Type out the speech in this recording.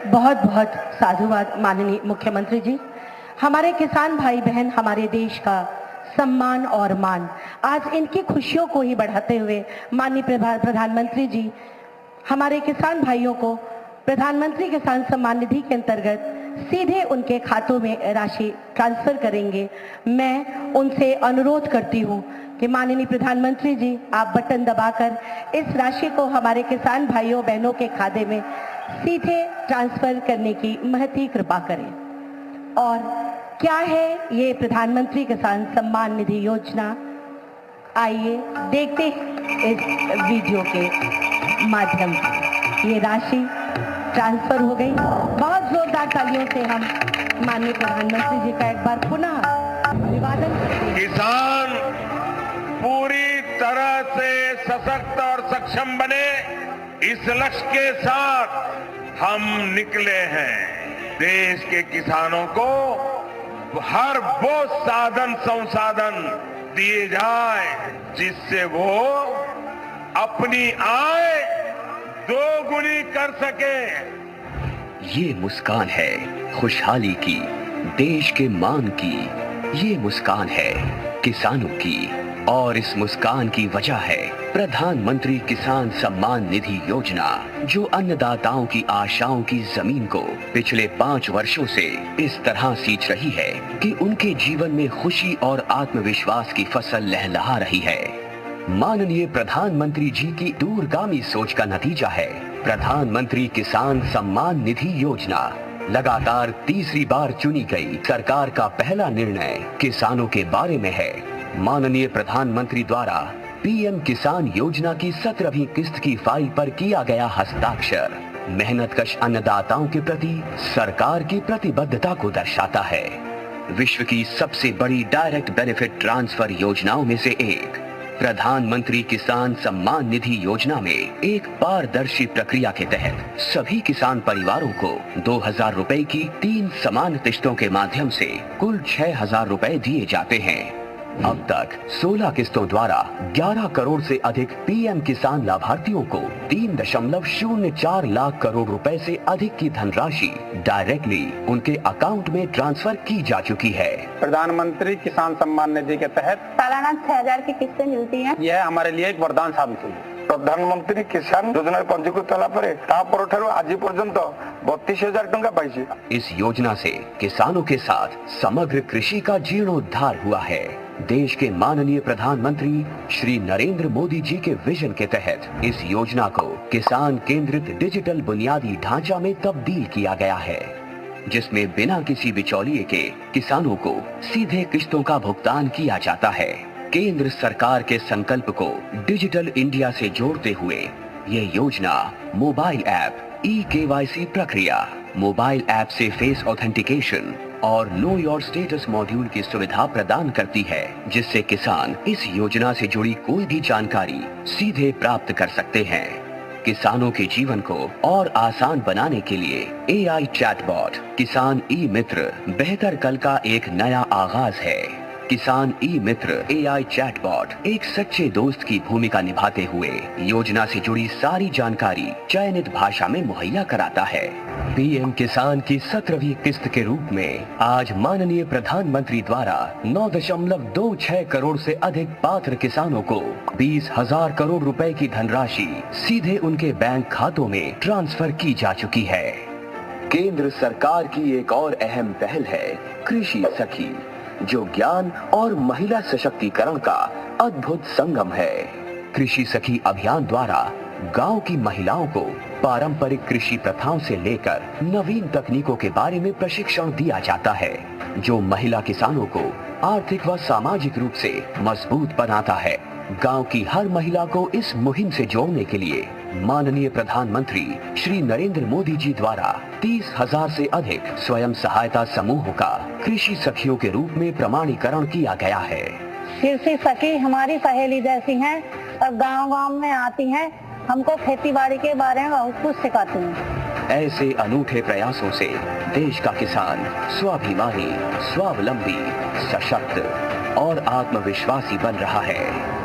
बहुत बहुत साधुवाद माननीय मुख्यमंत्री जी। हमारे किसान भाई बहन हमारे देश का सम्मान और मान, आज इनकी खुशियों को ही बढ़ाते हुए माननीय प्रधानमंत्री जी हमारे किसान भाइयों को प्रधानमंत्री किसान सम्मान निधि के अंतर्गत सीधे उनके खातों में राशि ट्रांसफर करेंगे। मैं उनसे अनुरोध करती हूं कि माननीय प्रधानमंत्री जी आप बटन दबाकर इस राशि को हमारे किसान भाइयों बहनों के खाते में सीधे ट्रांसफर करने की महती कृपा करें। और क्या है ये प्रधानमंत्री किसान सम्मान निधि योजना, आइए देखते हैं इस वीडियो के माध्यम से। ये राशि ट्रांसफर हो गई। बहुत जोरदार तालियों से हम माननीय प्रधानमंत्री जी का एक बार पुनः अभिवादन करते हैं। किसान पूरी तरह से सशक्त और सक्षम बने, इस लक्ष्य के साथ हम निकले हैं। देश के किसानों को हर वो साधन संसाधन दिए जाए जिससे वो अपनी आय दोगुनी कर सके। ये मुस्कान है खुशहाली की, देश के मान की। ये मुस्कान है किसानों की, और इस मुस्कान की वजह है प्रधानमंत्री किसान सम्मान निधि योजना, जो अन्नदाताओं की आशाओं की जमीन को पिछले 5 वर्षों से इस तरह सींच रही है कि उनके जीवन में खुशी और आत्मविश्वास की फसल लहलहा रही है। माननीय प्रधानमंत्री जी की दूरगामी सोच का नतीजा है प्रधानमंत्री किसान सम्मान निधि योजना। लगातार तीसरी बार चुनी गई सरकार का पहला निर्णय किसानों के बारे में है। माननीय प्रधानमंत्री द्वारा पीएम किसान योजना की 17वीं किस्त की फाइल पर किया गया हस्ताक्षर मेहनतकश अन्नदाताओं के प्रति सरकार की प्रतिबद्धता को दर्शाता है। विश्व की सबसे बड़ी डायरेक्ट बेनिफिट ट्रांसफर योजनाओं में से एक प्रधानमंत्री किसान सम्मान निधि योजना में एक पारदर्शी प्रक्रिया के तहत सभी किसान परिवारों को 2000 रुपए की 3 समान किस्तों के माध्यम से कुल 6000 रुपए दिए जाते हैं। अब तक 16 किस्तों द्वारा 11 करोड़ से अधिक पीएम किसान लाभार्थियों को 3.04 लाख करोड़ रुपए से अधिक की धनराशि डायरेक्टली उनके अकाउंट में ट्रांसफर की जा चुकी है। प्रधानमंत्री किसान सम्मान निधि के तहत सालाना 6000 की किस्तें मिलती हैं। यह हमारे लिए एक वरदान साबित हुई। प्रधानमंत्री किसान योजना पंजीकृत आज पर्यंत 32,000 टंका पाई। इस योजना से किसानों के साथ समग्र कृषि का जीर्णोद्धार हुआ है। देश के माननीय प्रधानमंत्री श्री नरेंद्र मोदी जी के विजन के तहत इस योजना को किसान केंद्रित डिजिटल बुनियादी ढांचा में तब्दील किया गया है, जिसमें बिना किसी बिचौलिए के किसानों को सीधे किस्तों का भुगतान किया जाता है। केंद्र सरकार के संकल्प को डिजिटल इंडिया से जोड़ते हुए ये योजना मोबाइल ऐप, ई-केवाईसी प्रक्रिया, मोबाइल ऐप से फेस ऑथेंटिकेशन और नो योर स्टेटस मॉड्यूल की सुविधा प्रदान करती है, जिससे किसान इस योजना से जुड़ी कोई भी जानकारी सीधे प्राप्त कर सकते हैं। किसानों के जीवन को और आसान बनाने के लिए एआई चैटबॉट किसान ई मित्र बेहतर कल का एक नया आगाज है। किसान ई मित्र एआई चैटबॉट एक सच्चे दोस्त की भूमिका निभाते हुए योजना से जुड़ी सारी जानकारी चयनित भाषा में मुहैया कराता है। पीएम किसान की 17वीं किस्त के रूप में आज माननीय प्रधानमंत्री द्वारा 9.26 करोड़ से अधिक पात्र किसानों को 20,000 करोड़ रुपए की धनराशि सीधे उनके बैंक खातों में ट्रांसफर की जा चुकी है। केंद्र सरकार की एक और अहम पहल है कृषि सखी, जो ज्ञान और महिला सशक्तिकरण का अद्भुत संगम है। कृषि सखी अभियान द्वारा गांव की महिलाओं को पारंपरिक कृषि प्रथाओं से लेकर नवीन तकनीकों के बारे में प्रशिक्षण दिया जाता है, जो महिला किसानों को आर्थिक व सामाजिक रूप से मजबूत बनाता है। गांव की हर महिला को इस मुहिम से जोड़ने के लिए माननीय प्रधानमंत्री श्री नरेंद्र मोदी जी द्वारा 30,000 से अधिक स्वयं सहायता समूहों का कृषि सखियों के रूप में प्रमाणीकरण किया गया है। कृषि सखी हमारी सहेली जैसी हैं और गांव-गांव में आती हैं, हमको खेती बाड़ी के बारे में बहुत कुछ सिखाती हैं। ऐसे अनूठे प्रयासों से देश का किसान स्वाभिमानी, स्वावलंबी, सशक्त और आत्मविश्वासी बन रहा है।